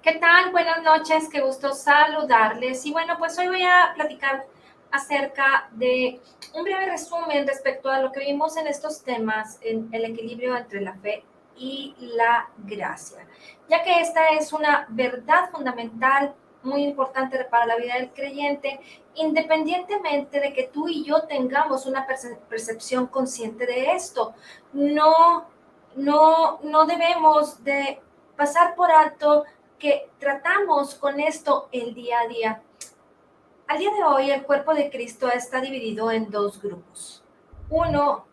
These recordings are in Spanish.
¿Qué tal? Buenas noches, qué gusto saludarles. Y bueno, pues hoy voy a platicar acerca de un breve resumen respecto a lo que vimos en estos temas, en el equilibrio entre la fe y la gracia, ya que esta es una verdad fundamental muy importante para la vida del creyente, independientemente de que tú y yo tengamos una percepción consciente de esto. No debemos de pasar por alto que tratamos con esto el día a día. Al día de hoy, el cuerpo de Cristo está dividido en dos grupos. Uno,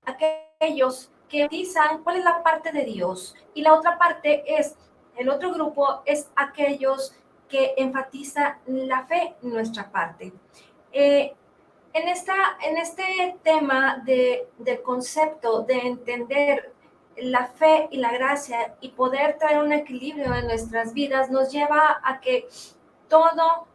aquellos que dicen cuál es la parte de Dios, y la otra parte es, el otro grupo es aquellos que enfatizan la fe, nuestra parte. En este tema del concepto de entender la fe y la gracia y poder traer un equilibrio en nuestras vidas, nos lleva a que todo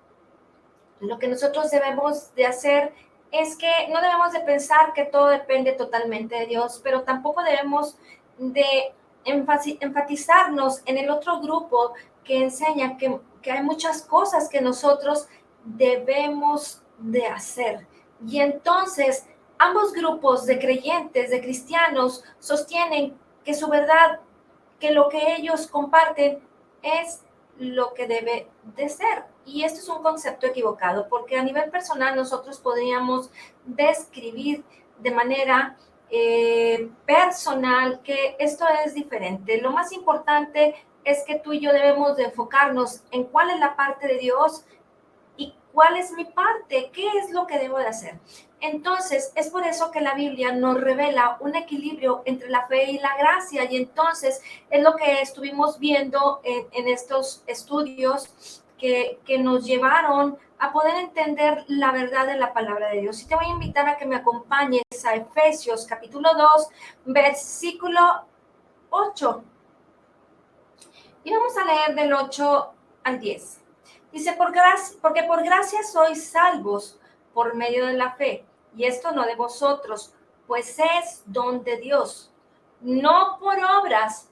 lo que nosotros debemos de hacer es que no debemos de pensar que todo depende totalmente de Dios, pero tampoco debemos de enfatizarnos en el otro grupo que enseña que hay muchas cosas que nosotros debemos de hacer. Y entonces ambos grupos de creyentes, de cristianos, sostienen que su verdad, que lo que ellos comparten es lo que debe de ser. Y esto es un concepto equivocado, porque a nivel personal nosotros podríamos describir de manera personal que esto es diferente. Lo más importante es que tú y yo debemos de enfocarnos en cuál es la parte de Dios y cuál es mi parte, qué es lo que debo de hacer. Entonces, es por eso que la Biblia nos revela un equilibrio entre la fe y la gracia, y entonces es lo que estuvimos viendo en estos estudios que nos llevaron a poder entender la verdad de la palabra de Dios. Y te voy a invitar a que me acompañes a Efesios capítulo 2, versículo 8. Y vamos a leer del 8 al 10. Dice, porque por gracia sois salvos por medio de la fe, y esto no de vosotros, pues es don de Dios, no por obras,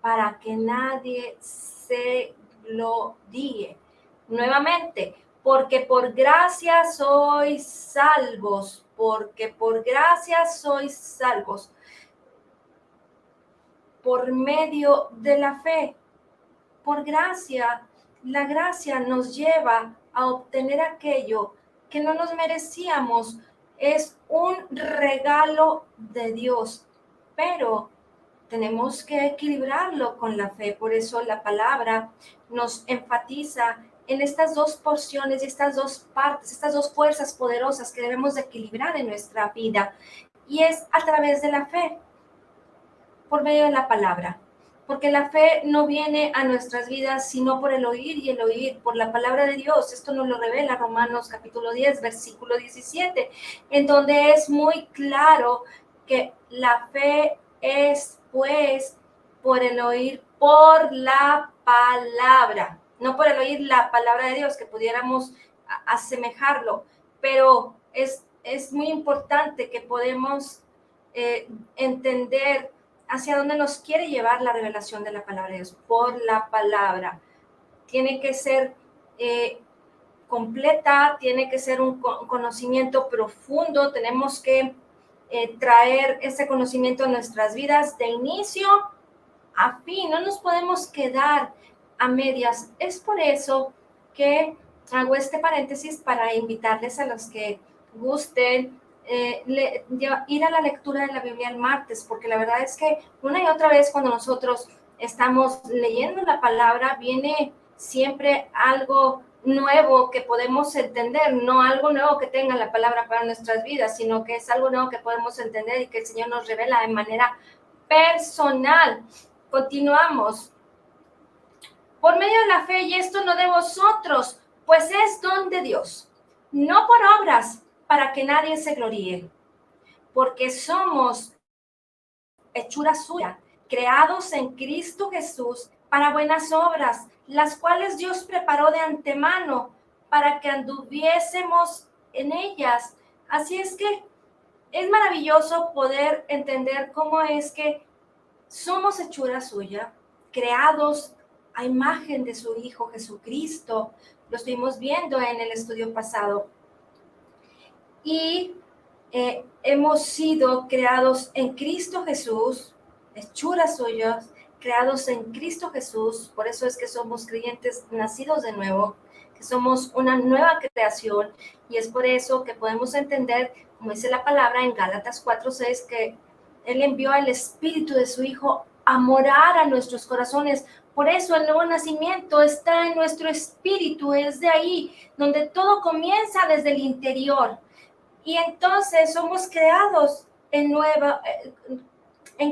para que nadie se gloríe. Nuevamente, porque por gracia sois salvos, porque por gracia sois salvos, por medio de la fe. Por gracia, la gracia nos lleva a obtener aquello que no nos merecíamos. Es un regalo de Dios, pero tenemos que equilibrarlo con la fe. Por eso la palabra nos enfatiza en estas dos porciones y estas dos partes, estas dos fuerzas poderosas que debemos de equilibrar en nuestra vida. Y es a través de la fe, por medio de la palabra. Porque la fe no viene a nuestras vidas sino por el oír, y el oír por la palabra de Dios. Esto nos lo revela Romanos capítulo 10, versículo 17, en donde es muy claro que la fe es pues por el oír por la palabra, no por el oír la palabra de Dios, que pudiéramos asemejarlo, pero es muy importante que podemos entender hacia dónde nos quiere llevar la revelación de la palabra de Dios, por la palabra. Tiene que ser completa, tiene que ser un conocimiento profundo, tenemos que traer ese conocimiento a nuestras vidas de inicio a fin, no nos podemos quedar a medias. Es por eso que hago este paréntesis para invitarles a los que gusten ir a la lectura de la Biblia el martes, porque la verdad es que una y otra vez cuando nosotros estamos leyendo la palabra, viene siempre algo nuevo que podemos entender, no algo nuevo que tenga la palabra para nuestras vidas, sino que es algo nuevo que podemos entender y que el Señor nos revela de manera personal. Continuamos. Por medio de la fe, y esto no de vosotros, pues es don de Dios, no por obras, para que nadie se gloríe, porque somos hechura suya, creados en Cristo Jesús para buenas obras, las cuales Dios preparó de antemano para que anduviésemos en ellas. Así es que es maravilloso poder entender cómo es que somos hechura suya, creados a imagen de su Hijo Jesucristo. Lo estuvimos viendo en el estudio pasado. Y hemos sido creados en Cristo Jesús, hechuras suyas, creados en Cristo Jesús. Por eso es que somos creyentes nacidos de nuevo, que somos una nueva creación. Y es por eso que podemos entender, como dice la palabra en Gálatas 4:6, que Él envió al Espíritu de su Hijo a morar a nuestros corazones. Por eso el nuevo nacimiento está en nuestro espíritu, es de ahí donde todo comienza, desde el interior. Y entonces somos creados en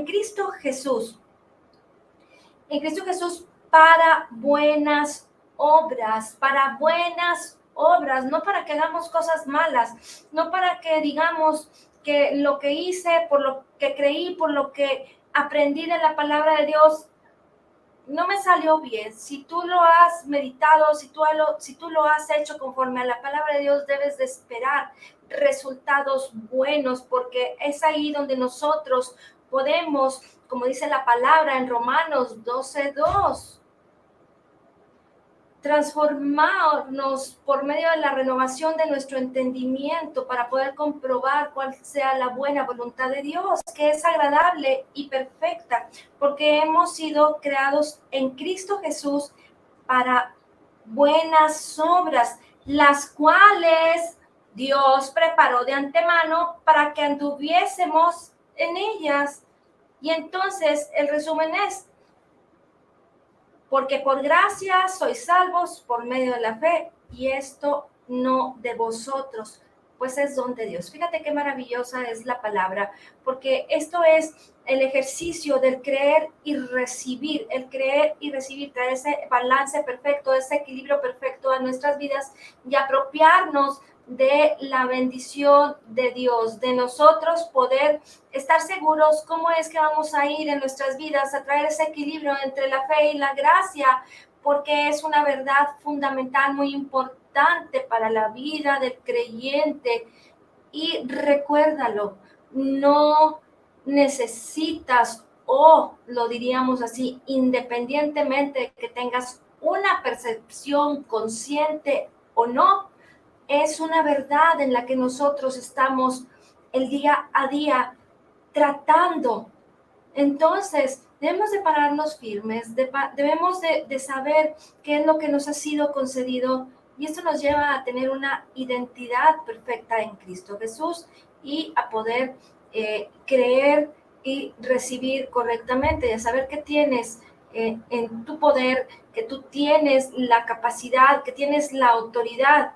Cristo Jesús. En Cristo Jesús para buenas obras, no para que hagamos cosas malas, no para que digamos que lo que hice, por lo que creí, por lo que aprendí de la palabra de Dios, no me salió bien. Si tú lo has meditado, si tú lo has hecho conforme a la palabra de Dios, debes de esperar resultados buenos, porque es ahí donde nosotros podemos, como dice la palabra en Romanos 12:2, transformarnos por medio de la renovación de nuestro entendimiento para poder comprobar cuál sea la buena voluntad de Dios, que es agradable y perfecta, porque hemos sido creados en Cristo Jesús para buenas obras, las cuales Dios preparó de antemano para que anduviésemos en ellas. Y entonces el resumen es: porque por gracia sois salvos por medio de la fe, y esto no de vosotros, pues es don de Dios. Fíjate qué maravillosa es la palabra, porque esto es el ejercicio del creer y recibir, traer ese balance perfecto, ese equilibrio perfecto a nuestras vidas y apropiarnos de la bendición de Dios, de nosotros poder estar seguros cómo es que vamos a ir en nuestras vidas a traer ese equilibrio entre la fe y la gracia, porque es una verdad fundamental, muy importante para la vida del creyente. Y recuérdalo, no necesitas, o lo diríamos así, independientemente de que tengas una percepción consciente o no, es una verdad en la que nosotros estamos el día a día tratando. Entonces, debemos de pararnos firmes, debemos de saber qué es lo que nos ha sido concedido, y esto nos lleva a tener una identidad perfecta en Cristo Jesús y a poder creer y recibir correctamente, y a saber que tienes en tu poder, que tú tienes la capacidad, que tienes la autoridad,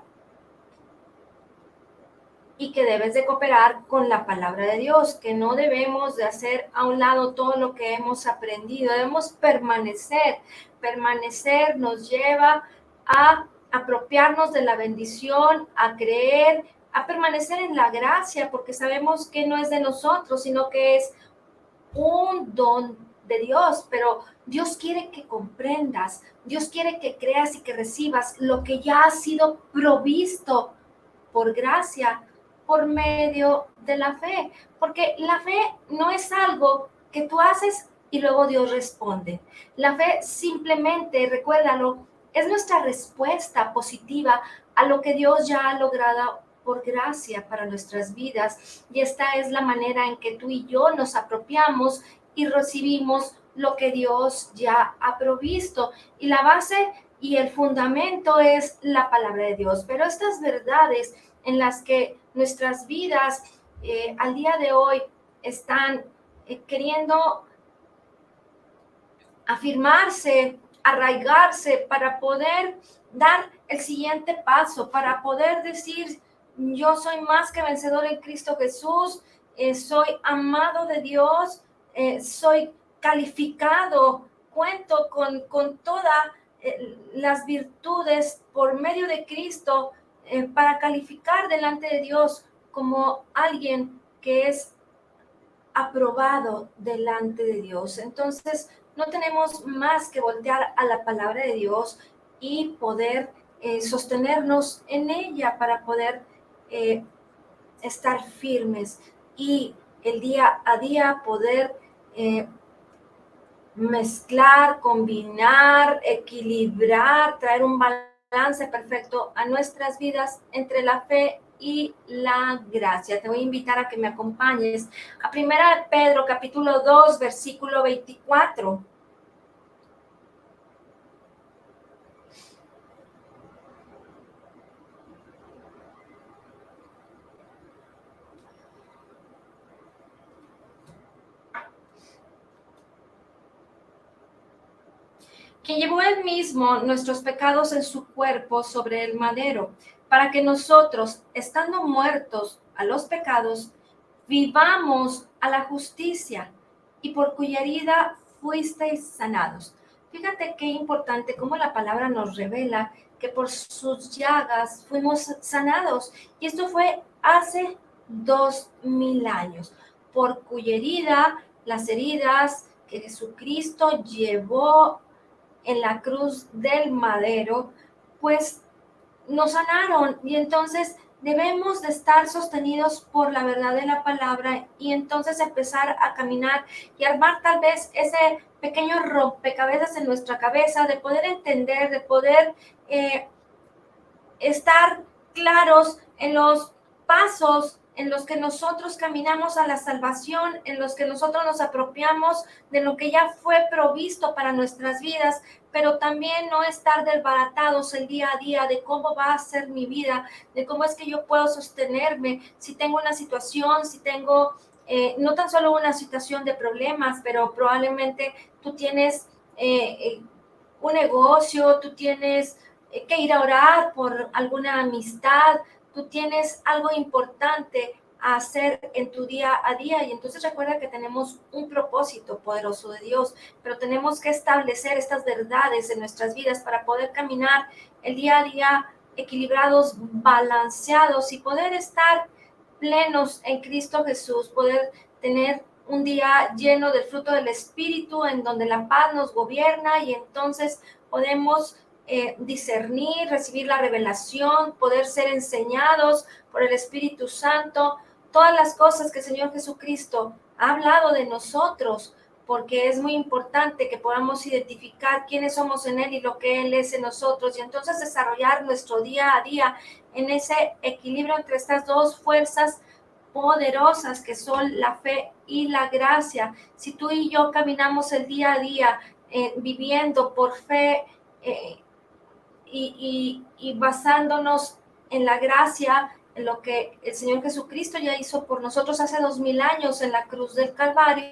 y que debes de cooperar con la palabra de Dios, que no debemos de hacer a un lado todo lo que hemos aprendido, debemos permanecer. Permanecer nos lleva a apropiarnos de la bendición, a creer, a permanecer en la gracia, porque sabemos que no es de nosotros, sino que es un don de Dios, pero Dios quiere que comprendas, Dios quiere que creas y que recibas lo que ya ha sido provisto por gracia, por medio de la fe, porque la fe no es algo que tú haces y luego Dios responde. La fe simplemente, recuérdalo, es nuestra respuesta positiva a lo que Dios ya ha logrado por gracia para nuestras vidas, y esta es la manera en que tú y yo nos apropiamos y recibimos lo que Dios ya ha provisto, y la base y el fundamento es la palabra de Dios. Pero estas verdades en las que nuestras vidas al día de hoy están queriendo afirmarse, arraigarse para poder dar el siguiente paso, para poder decir: yo soy más que vencedor en Cristo Jesús, soy amado de Dios, soy calificado, cuento con todas las virtudes por medio de Cristo para calificar delante de Dios como alguien que es aprobado delante de Dios. Entonces, no tenemos más que voltear a la palabra de Dios y poder sostenernos en ella para poder estar firmes y el día a día poder mezclar, combinar, equilibrar, traer un balance perfecto a nuestras vidas entre la fe y la gracia. Te voy a invitar a que me acompañes a 1 Pedro capítulo 2, versículo 24. Que llevó él mismo nuestros pecados en su cuerpo sobre el madero, para que nosotros, estando muertos a los pecados, vivamos a la justicia, y por cuya herida fuisteis sanados. Fíjate qué importante cómo la palabra nos revela que por sus llagas fuimos sanados, y esto fue hace 2000 años, por cuya herida, las heridas que Jesucristo llevó en la cruz del madero, pues nos sanaron, y entonces debemos de estar sostenidos por la verdad de la palabra, y entonces empezar a caminar y armar tal vez ese pequeño rompecabezas en nuestra cabeza, de poder entender, de poder estar claros en los pasos en los que nosotros caminamos a la salvación, en los que nosotros nos apropiamos de lo que ya fue provisto para nuestras vidas, pero también no estar desbaratados el día a día de cómo va a ser mi vida, de cómo es que yo puedo sostenerme, si tengo una situación, si tengo no tan solo una situación de problemas, pero probablemente tú tienes un negocio, tú tienes que ir a orar por alguna amistad, tú tienes algo importante a hacer en tu día a día, y entonces recuerda que tenemos un propósito poderoso de Dios, pero tenemos que establecer estas verdades en nuestras vidas para poder caminar el día a día equilibrados, balanceados, y poder estar plenos en Cristo Jesús, poder tener un día lleno del fruto del Espíritu, en donde la paz nos gobierna, y entonces podemos discernir, recibir la revelación, poder ser enseñados por el Espíritu Santo, todas las cosas que el Señor Jesucristo ha hablado de nosotros, porque es muy importante que podamos identificar quiénes somos en Él y lo que Él es en nosotros, y entonces desarrollar nuestro día a día en ese equilibrio entre estas dos fuerzas poderosas que son la fe y la gracia. Si tú y yo caminamos el día a día viviendo por fe, eh, y basándonos en la gracia, en lo que el Señor Jesucristo ya hizo por nosotros hace 2000 años en la cruz del Calvario,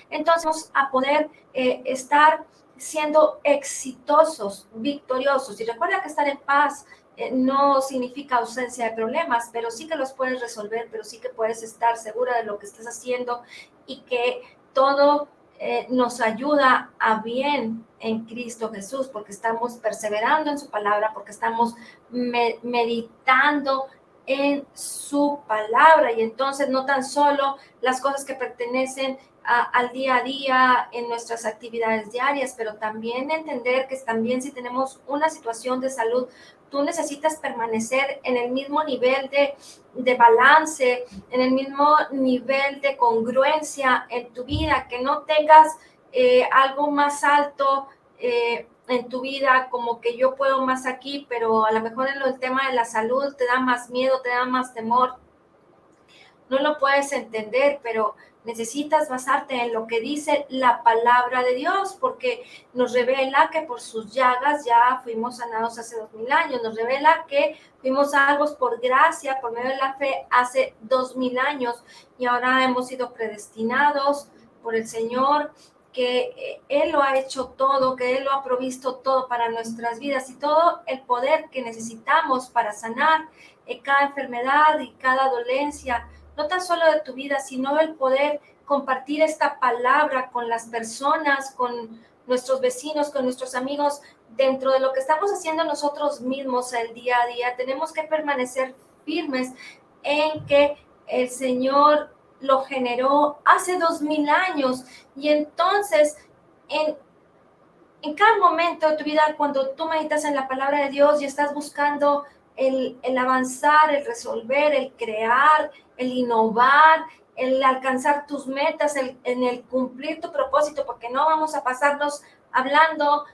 entonces vamos a poder estar siendo exitosos, victoriosos. Y recuerda que estar en paz no significa ausencia de problemas, pero sí que los puedes resolver, pero sí que puedes estar segura de lo que estás haciendo, y que todo nos ayuda a bien en Cristo Jesús, porque estamos perseverando en su palabra, porque estamos meditando en su palabra, y entonces no tan solo las cosas que pertenecen al día a día en nuestras actividades diarias, pero también entender que también si tenemos una situación de salud, tú necesitas permanecer en el mismo nivel de balance, en el mismo nivel de congruencia en tu vida, que no tengas algo más alto en tu vida, como que yo puedo más aquí, pero a lo mejor en el tema de la salud te da más miedo, te da más temor, no lo puedes entender, pero necesitas basarte en lo que dice la palabra de Dios, porque nos revela que por sus llagas ya fuimos sanados hace 2000 años, nos revela que fuimos salvos por gracia, por medio de la fe hace 2000 años, y ahora hemos sido predestinados por el Señor, que Él lo ha hecho todo, que Él lo ha provisto todo para nuestras vidas, y todo el poder que necesitamos para sanar cada enfermedad y cada dolencia, no tan solo de tu vida, sino el poder compartir esta palabra con las personas, con nuestros vecinos, con nuestros amigos, dentro de lo que estamos haciendo nosotros mismos el día a día. Tenemos que permanecer firmes en que el Señor lo generó hace 2000 años, y entonces en cada momento de tu vida, cuando tú meditas en la palabra de Dios y estás buscando el avanzar, el resolver, el crear, el innovar, el alcanzar tus metas, en el cumplir tu propósito, porque no vamos a pasarnos hablando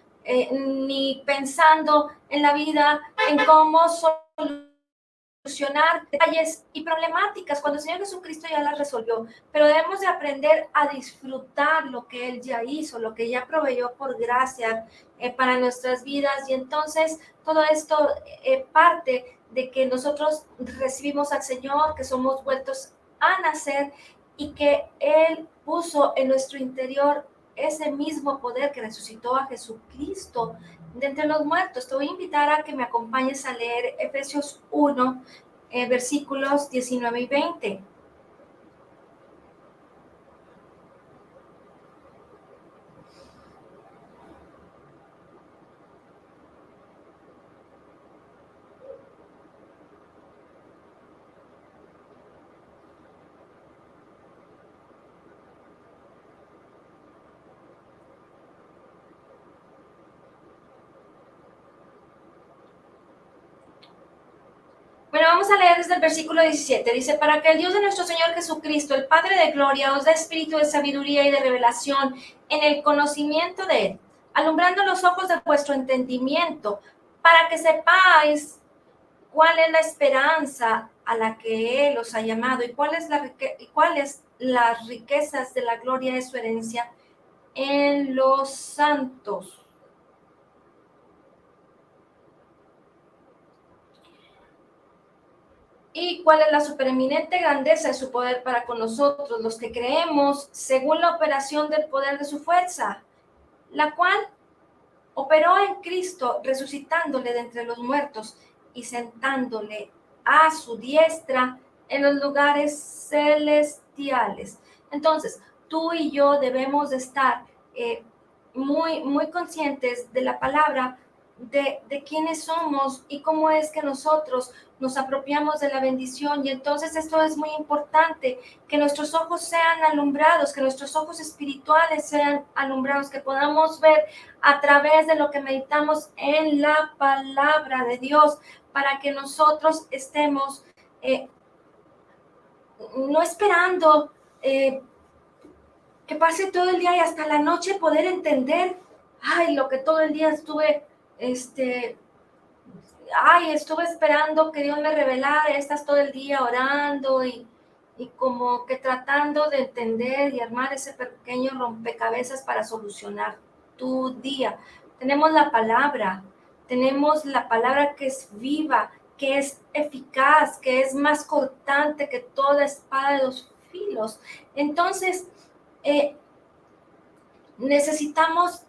ni pensando en la vida, en cómo solucionar detalles y problemáticas cuando el Señor Jesucristo ya las resolvió, pero debemos de aprender a disfrutar lo que Él ya hizo, lo que ya proveyó por gracia para nuestras vidas, y entonces todo esto parte de que nosotros recibimos al Señor, que somos vueltos a nacer y que Él puso en nuestro interior ese mismo poder que resucitó a Jesucristo de entre los muertos. Te voy a invitar a que me acompañes a leer Efesios 1, versículos 19 y 20. Bueno, vamos a leer desde el versículo 17. Dice, para que el Dios de nuestro Señor Jesucristo, el Padre de gloria, os dé espíritu de sabiduría y de revelación en el conocimiento de Él, alumbrando los ojos de vuestro entendimiento, para que sepáis cuál es la esperanza a la que Él os ha llamado y cuáles las riquezas de la gloria de su herencia en los santos. ¿Y cuál es la supereminente grandeza de su poder para con nosotros, los que creemos, según la operación del poder de su fuerza, la cual operó en Cristo, resucitándole de entre los muertos y sentándole a su diestra en los lugares celestiales? Entonces, tú y yo debemos de estar muy conscientes de la palabra, de quiénes somos y cómo es que nosotros nos apropiamos de la bendición. Y entonces esto es muy importante, que nuestros ojos sean alumbrados, que nuestros ojos espirituales sean alumbrados, que podamos ver a través de lo que meditamos en la palabra de Dios, para que nosotros estemos no esperando que pase todo el día y hasta la noche poder entender, lo que todo el día estuve, estuve esperando que Dios me revelara. Estás todo el día orando y como que tratando de entender y armar ese pequeño rompecabezas para solucionar tu día. Tenemos la palabra que es viva, que es eficaz, que es más cortante que toda espada de dos filos. Entonces, necesitamos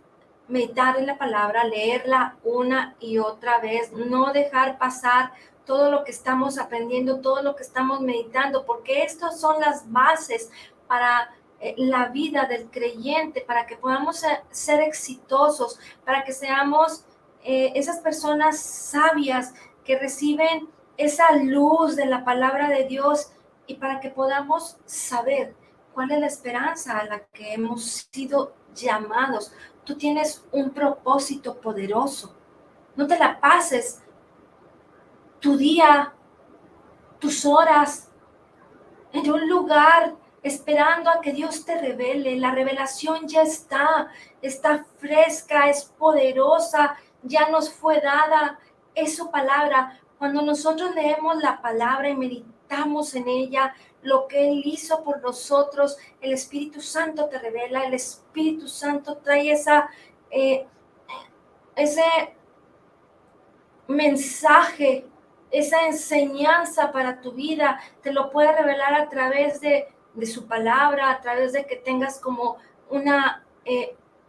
meditar en la palabra, leerla una y otra vez, no dejar pasar todo lo que estamos aprendiendo, todo lo que estamos meditando, porque estas son las bases para la vida del creyente, para que podamos ser exitosos, para que seamos esas personas sabias que reciben esa luz de la palabra de Dios, y para que podamos saber cuál es la esperanza a la que hemos sido llamados. Tú tienes un propósito poderoso. No te la pases tu día, tus horas en un lugar esperando a que Dios te revele. La revelación ya está fresca, es poderosa, ya nos fue dada, es su palabra. Cuando nosotros leemos la palabra y meditamos en ella, lo que Él hizo por nosotros, el Espíritu Santo te revela, el Espíritu Santo trae ese mensaje, esa enseñanza para tu vida. Te lo puede revelar a través de su palabra, a través de que tengas como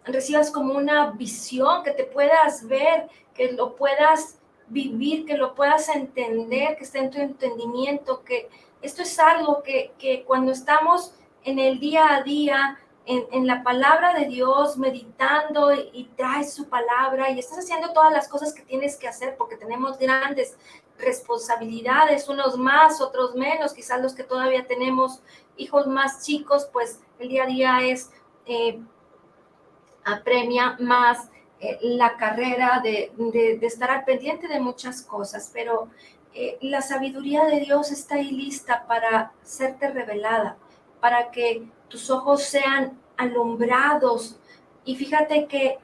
recibas como una visión, que te puedas ver, que lo puedas vivir, que lo puedas entender, que esté en tu entendimiento, que esto es algo que cuando estamos en el día a día, en la palabra de Dios, meditando y traes su palabra y estás haciendo todas las cosas que tienes que hacer, porque tenemos grandes responsabilidades, unos más, otros menos. Quizás los que todavía tenemos hijos más chicos, pues el día a día apremia más la carrera de estar al pendiente de muchas cosas, pero la sabiduría de Dios está ahí lista para serte revelada, para que tus ojos sean alumbrados. Y fíjate que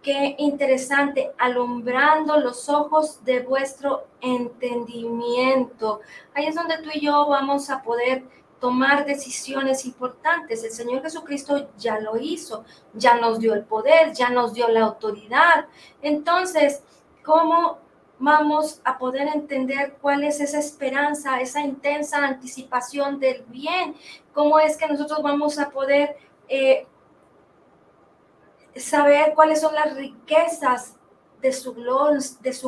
qué interesante, alumbrando los ojos de vuestro entendimiento. Ahí es donde tú y yo vamos a poder tomar decisiones importantes. El Señor Jesucristo ya lo hizo, ya nos dio el poder, ya nos dio la autoridad. Entonces, ¿cómo vamos a poder entender cuál es esa esperanza, esa intensa anticipación del bien? ¿Cómo es que nosotros vamos a poder saber cuáles son las riquezas de su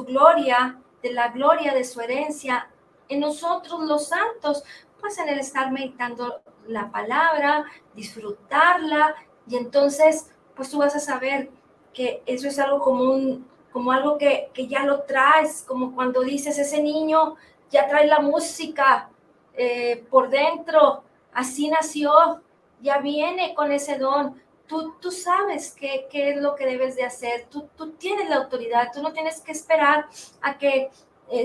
gloria, de la gloria de su herencia en nosotros los santos? Pues en el estar meditando la palabra, disfrutarla, y entonces pues tú vas a saber que eso es algo común, como algo que ya lo traes, como cuando dices, ese niño ya trae la música por dentro, así nació, ya viene con ese don. Tú sabes qué es lo que debes de hacer, tú tienes la autoridad, tú no tienes que esperar a que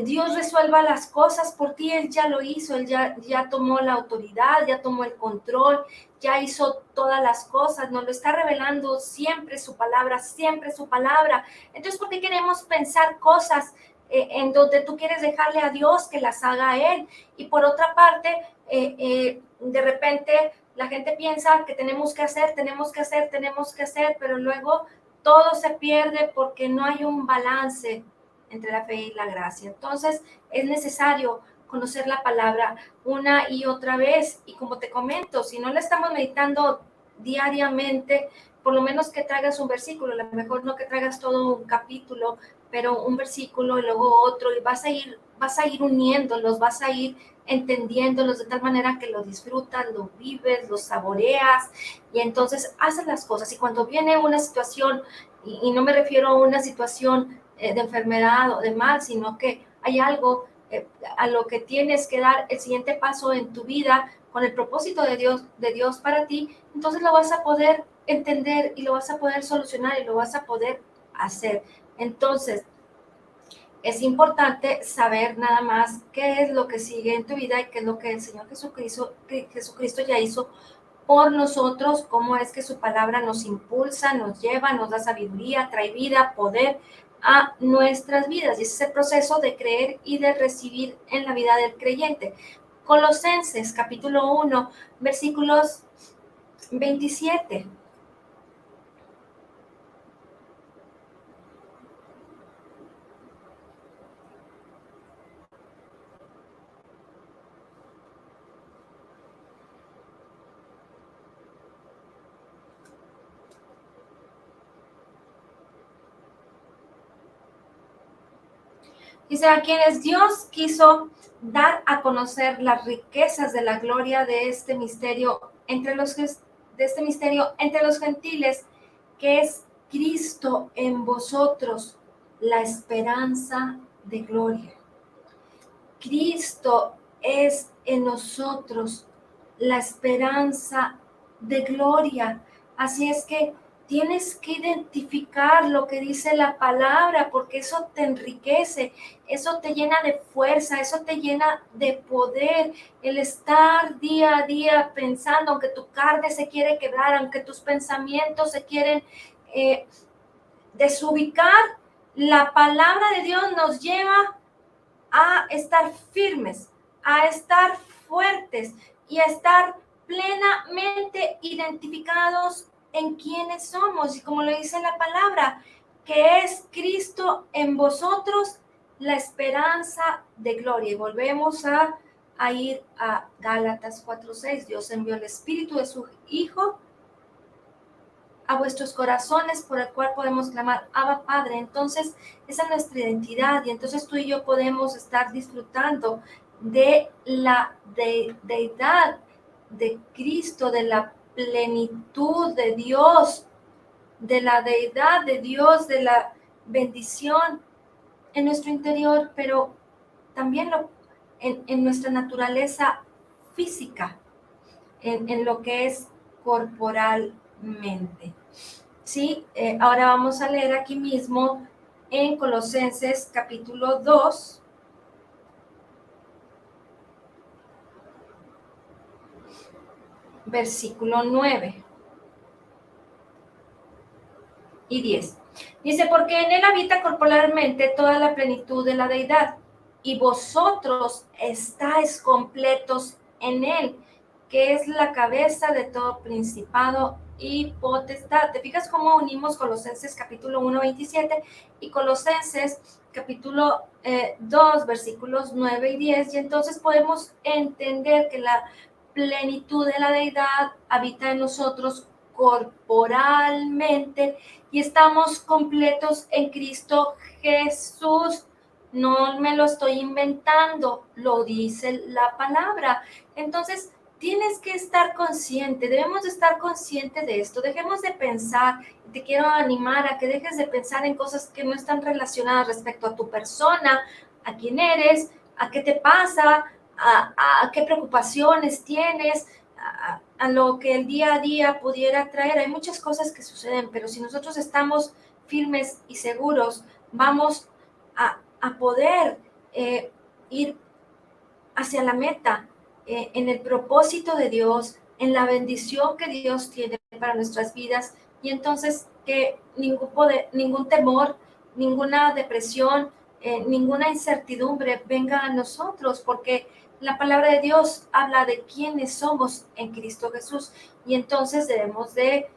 Dios resuelva las cosas por ti. Él ya lo hizo, Él ya tomó la autoridad, ya tomó el control, ya hizo todas las cosas, nos lo está revelando siempre su palabra, siempre su palabra. Entonces, ¿por qué queremos pensar cosas en donde tú quieres dejarle a Dios que las haga Él? Y por otra parte, de repente la gente piensa que tenemos que hacer, pero luego todo se pierde porque no hay un balance entre la fe y la gracia. Entonces es necesario conocer la palabra una y otra vez, y como te comento, si no la estamos meditando diariamente, por lo menos que traigas un versículo, a lo mejor no que traigas todo un capítulo, pero un versículo y luego otro, y vas a ir uniéndolos, vas a ir entendiéndolos de tal manera que lo disfrutas, lo vives, lo saboreas, y entonces haces las cosas. Y cuando viene una situación, y no me refiero a una situación de enfermedad o de mal, sino que hay algo a lo que tienes que dar el siguiente paso en tu vida con el propósito de Dios para ti, entonces lo vas a poder entender y lo vas a poder solucionar y lo vas a poder hacer. Entonces, es importante saber nada más qué es lo que sigue en tu vida y qué es lo que el Señor Jesucristo ya hizo por nosotros, cómo es que su palabra nos impulsa, nos lleva, nos da sabiduría, trae vida, poder a nuestras vidas. Y ese es el proceso de creer y de recibir en la vida del creyente. Colosenses capítulo 1, versículos 27. Dice, a quienes Dios quiso dar a conocer las riquezas de la gloria de este misterio entre los gentiles, que es Cristo en vosotros, la esperanza de gloria. Cristo es en nosotros la esperanza de gloria. Así es que tienes que identificar lo que dice la palabra, porque eso te enriquece, eso te llena de fuerza, eso te llena de poder. El estar día a día pensando, aunque tu carne se quiere quebrar, aunque tus pensamientos se quieren desubicar, la palabra de Dios nos lleva a estar firmes, a estar fuertes y a estar plenamente identificados en quiénes somos. Y como lo dice la palabra, que es Cristo en vosotros, la esperanza de gloria. Y volvemos a ir a Gálatas 4:6. Dios envió el Espíritu de su Hijo a vuestros corazones, por el cual podemos clamar Abba Padre. Entonces esa es nuestra identidad, y entonces tú y yo podemos estar disfrutando de la deidad de Cristo, de la plenitud de Dios, de la deidad de Dios, de la bendición en nuestro interior, pero también en nuestra naturaleza física, en lo que es corporalmente. Sí, ahora vamos a leer aquí mismo en Colosenses capítulo 2. versículo 9 y 10. Dice, porque en él habita corporalmente toda la plenitud de la deidad, y vosotros estáis completos en él, que es la cabeza de todo principado y potestad. ¿Te fijas cómo unimos Colosenses capítulo 1, 27 y Colosenses capítulo 2, versículos 9 y 10? Y entonces podemos entender que la plenitud de la deidad habita en nosotros corporalmente y estamos completos en Cristo Jesús. No me lo estoy inventando, lo dice la palabra. Entonces, tienes que estar consciente, debemos de estar conscientes de esto. Dejemos de pensar, te quiero animar a que dejes de pensar en cosas que no están relacionadas respecto a tu persona, a quién eres, a qué te pasa, a qué preocupaciones tienes, a lo que el día a día pudiera traer. Hay muchas cosas que suceden, pero si nosotros estamos firmes y seguros, vamos a poder ir hacia la meta, en el propósito de Dios, en la bendición que Dios tiene para nuestras vidas, y entonces que ningún temor, ninguna depresión, ninguna incertidumbre venga a nosotros, porque la palabra de Dios habla de quiénes somos en Cristo Jesús, y entonces debemos de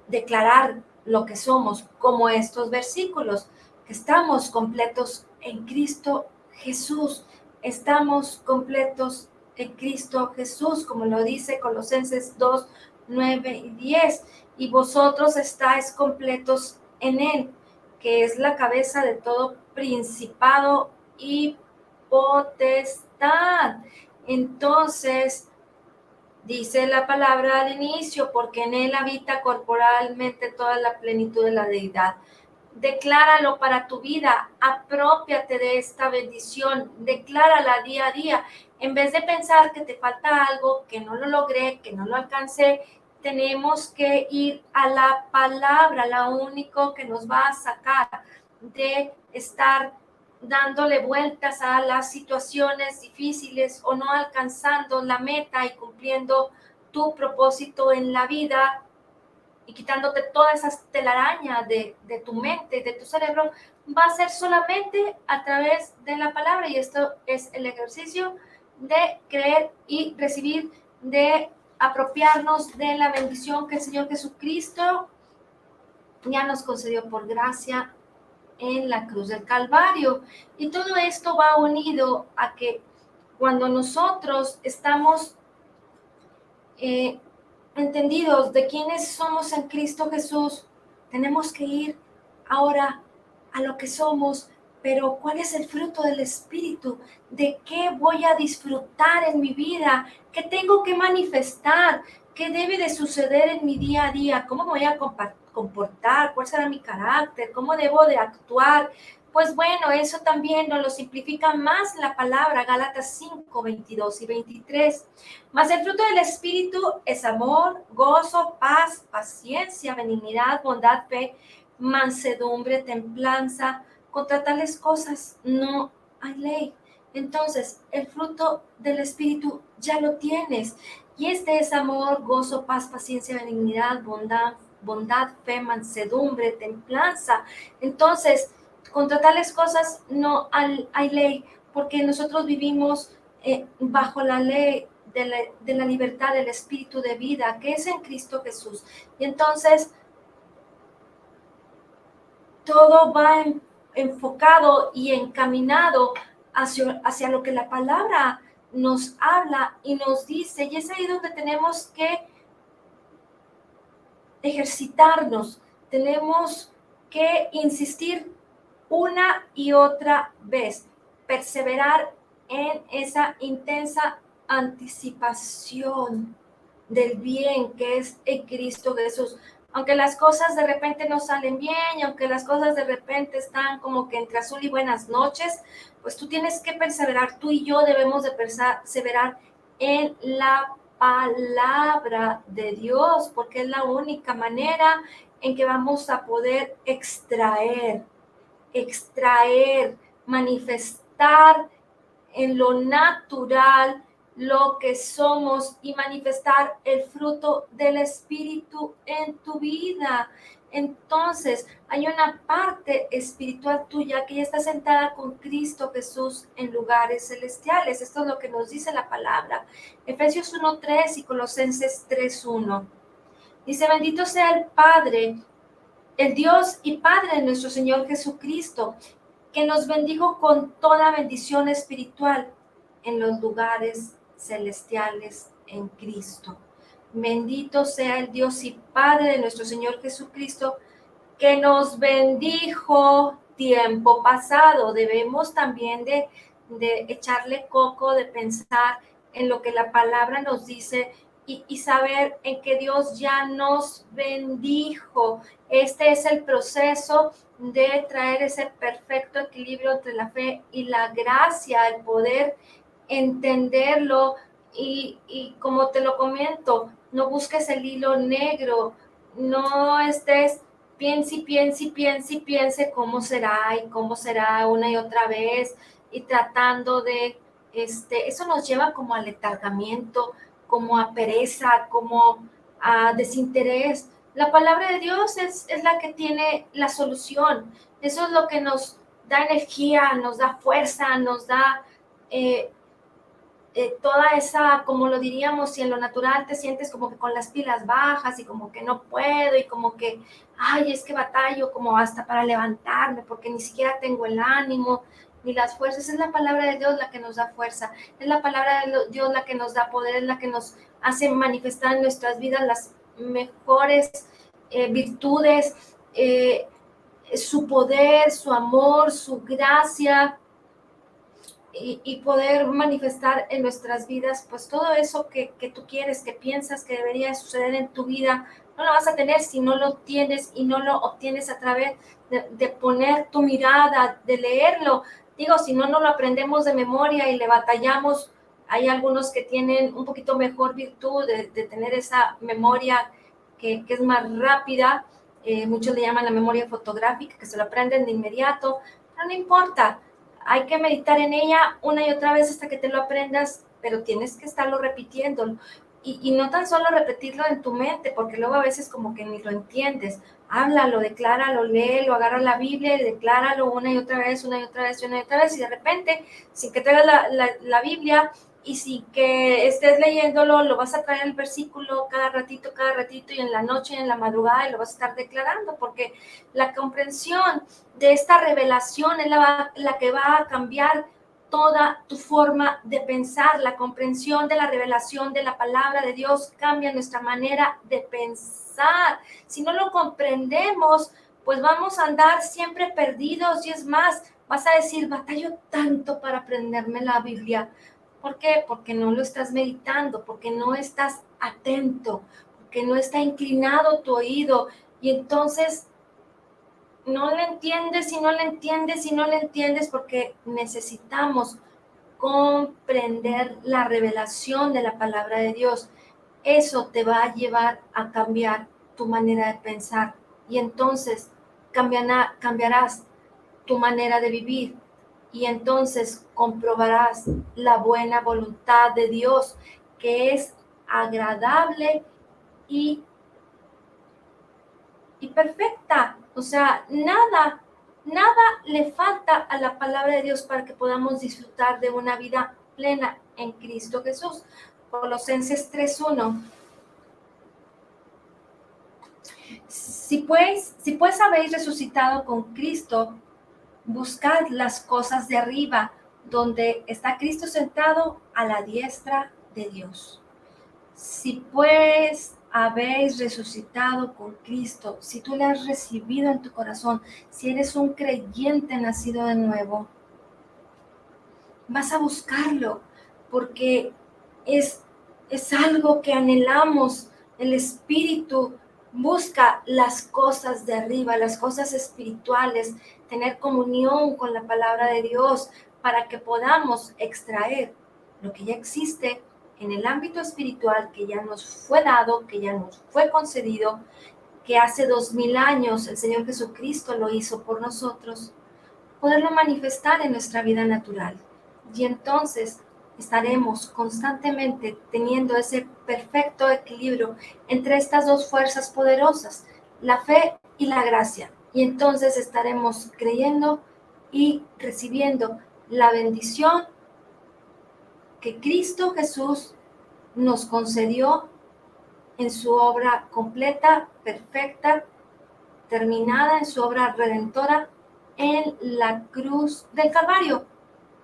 declarar lo que somos, como estos versículos, que estamos completos en Cristo Jesús. Estamos completos en Cristo Jesús, como lo dice Colosenses 2, 9 y 10. Y vosotros estáis completos en Él, que es la cabeza de todo principado y potestad. Entonces, dice la palabra al inicio, porque en Él habita corporalmente toda la plenitud de la deidad. Decláralo para tu vida, apropiate de esta bendición, declárala día a día. En vez de pensar que te falta algo, que no lo logré, que no lo alcancé, tenemos que ir a la palabra, la único que nos va a sacar de estar dándole vueltas a las situaciones difíciles o no alcanzando la meta y cumpliendo tu propósito en la vida, y quitándote todas esas telarañas de tu mente, de tu cerebro, va a ser solamente a través de la palabra. Y esto es el ejercicio de creer y recibir, de apropiarnos de la bendición que el Señor Jesucristo ya nos concedió por gracia en la cruz del Calvario. Y todo esto va unido a que cuando nosotros estamos entendidos de quiénes somos en Cristo Jesús, tenemos que ir ahora a lo que somos, pero ¿cuál es el fruto del Espíritu? ¿De qué voy a disfrutar en mi vida? ¿Qué tengo que manifestar? ¿Qué debe de suceder en mi día a día? ¿Cómo me voy a comportar? ¿Cuál será mi carácter? ¿Cómo debo de actuar? Pues bueno, eso también nos lo simplifica más la palabra, Gálatas 5, 22 y 23. Mas el fruto del Espíritu es amor, gozo, paz, paciencia, benignidad, bondad, fe, mansedumbre, templanza. Contra tales cosas no hay ley. Entonces, el fruto del Espíritu ya lo tienes. Y este es amor, gozo, paz, paciencia, benignidad, bondad, fe, mansedumbre, templanza. Entonces, contra tales cosas no hay ley, porque nosotros vivimos bajo la ley de la libertad del Espíritu de vida, que es en Cristo Jesús. Y entonces, todo va enfocado y encaminado hacia lo que la palabra nos habla y nos dice. Y es ahí donde tenemos que ejercitarnos, tenemos que insistir una y otra vez, perseverar en esa intensa anticipación del bien que es en Cristo Jesús. Aunque las cosas de repente no salen bien y aunque las cosas de repente están como que entre azul y buenas noches, pues tú tienes que perseverar, tú y yo debemos de perseverar en la palabra de Dios, porque es la única manera en que vamos a poder extraer, manifestar en lo natural lo que somos y manifestar el fruto del Espíritu en tu vida. Entonces, hay una parte espiritual tuya que ya está sentada con Cristo Jesús en lugares celestiales. Esto es lo que nos dice la palabra. Efesios 1:3 y Colosenses 3:1. Dice, bendito sea el Padre, el Dios y Padre de nuestro Señor Jesucristo, que nos bendijo con toda bendición espiritual en los lugares celestiales en Cristo. Bendito sea el Dios y Padre de nuestro Señor Jesucristo, que nos bendijo tiempo pasado. Debemos también de echarle coco, de pensar en lo que la palabra nos dice y saber en que Dios ya nos bendijo. Este es el proceso de traer ese perfecto equilibrio entre la fe y la gracia, el poder entenderlo y como te lo comento, no busques el hilo negro, no estés piense cómo será y cómo será una y otra vez y tratando de, eso nos lleva como al letargamiento, como a pereza, como a desinterés. La palabra de Dios es la que tiene la solución. Eso es lo que nos da energía, nos da fuerza, nos da toda esa, como lo diríamos, si en lo natural te sientes como que con las pilas bajas y como que no puedo y como que, ay, es que batallo como hasta para levantarme porque ni siquiera tengo el ánimo ni las fuerzas. Es la palabra de Dios la que nos da fuerza, es la palabra de Dios la que nos da poder, es la que nos hace manifestar en nuestras vidas las mejores virtudes, su poder, su amor, su gracia, y poder manifestar en nuestras vidas, pues todo eso que tú quieres, que piensas que debería suceder en tu vida, no lo vas a tener si no lo tienes y no lo obtienes a través de poner tu mirada, de leerlo. Digo, si no, no lo aprendemos de memoria y le batallamos. Hay algunos que tienen un poquito mejor virtud de tener esa memoria que es más rápida. Muchos le llaman la memoria fotográfica, que se lo aprenden de inmediato, pero no importa. Hay que meditar en ella una y otra vez hasta que te lo aprendas, pero tienes que estarlo repitiendo. Y no tan solo repetirlo en tu mente, porque luego a veces como que ni lo entiendes. Háblalo, decláralo, léelo, agarra la Biblia y decláralo una y otra vez, una y otra vez, una y otra vez. Y de repente, sin que traigas la Biblia y sin que estés leyéndolo, lo vas a traer el versículo cada ratito, y en la noche y en la madrugada, y lo vas a estar declarando, porque la comprensión de esta revelación es la que va a cambiar toda tu forma de pensar. La comprensión de la revelación de la palabra de Dios cambia nuestra manera de pensar. Si no lo comprendemos, pues vamos a andar siempre perdidos, y es más, vas a decir, batallo tanto para aprenderme la Biblia. ¿Por qué? Porque no lo estás meditando, porque no estás atento, porque no está inclinado tu oído, y entonces no le entiendes y no le entiendes y no le entiendes, porque necesitamos comprender la revelación de la palabra de Dios. Eso te va a llevar a cambiar tu manera de pensar, y entonces cambiarás tu manera de vivir, y entonces comprobarás la buena voluntad de Dios, que es agradable y perfecta. O sea, nada le falta a la palabra de Dios para que podamos disfrutar de una vida plena en Cristo Jesús. Colosenses 3:1. Si pues habéis resucitado con Cristo, buscad las cosas de arriba, donde está Cristo sentado a la diestra de Dios. Si pues habéis resucitado con Cristo, si tú le has recibido en tu corazón, si eres un creyente nacido de nuevo, vas a buscarlo, porque es, es algo que anhelamos. El Espíritu busca las cosas de arriba, las cosas espirituales, tener comunión con la palabra de Dios para que podamos extraer lo que ya existe en el ámbito espiritual, que ya nos fue dado, que ya nos fue concedido, que hace 2000 años el Señor Jesucristo lo hizo por nosotros, poderlo manifestar en nuestra vida natural. Y entonces estaremos constantemente teniendo ese perfecto equilibrio entre estas dos fuerzas poderosas, la fe y la gracia. Y entonces estaremos creyendo y recibiendo la bendición que Cristo Jesús nos concedió en su obra completa, perfecta, terminada, en su obra redentora en la cruz del Calvario.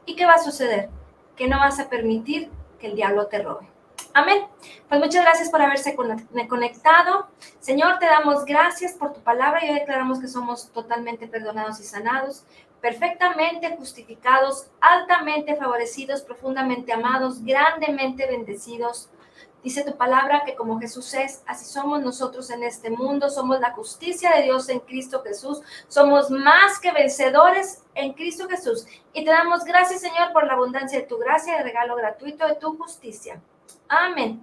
¿Y qué va a suceder? Que no vas a permitir que el diablo te robe. Amén. Pues muchas gracias por haberse conectado. Señor, te damos gracias por tu palabra y hoy declaramos que somos totalmente perdonados y sanados, perfectamente justificados, altamente favorecidos, profundamente amados, grandemente bendecidos. Dice tu palabra que como Jesús es, así somos nosotros en este mundo. Somos la justicia de Dios en Cristo Jesús. Somos más que vencedores en Cristo Jesús. Y te damos gracias, Señor, por la abundancia de tu gracia y el regalo gratuito de tu justicia. Amén.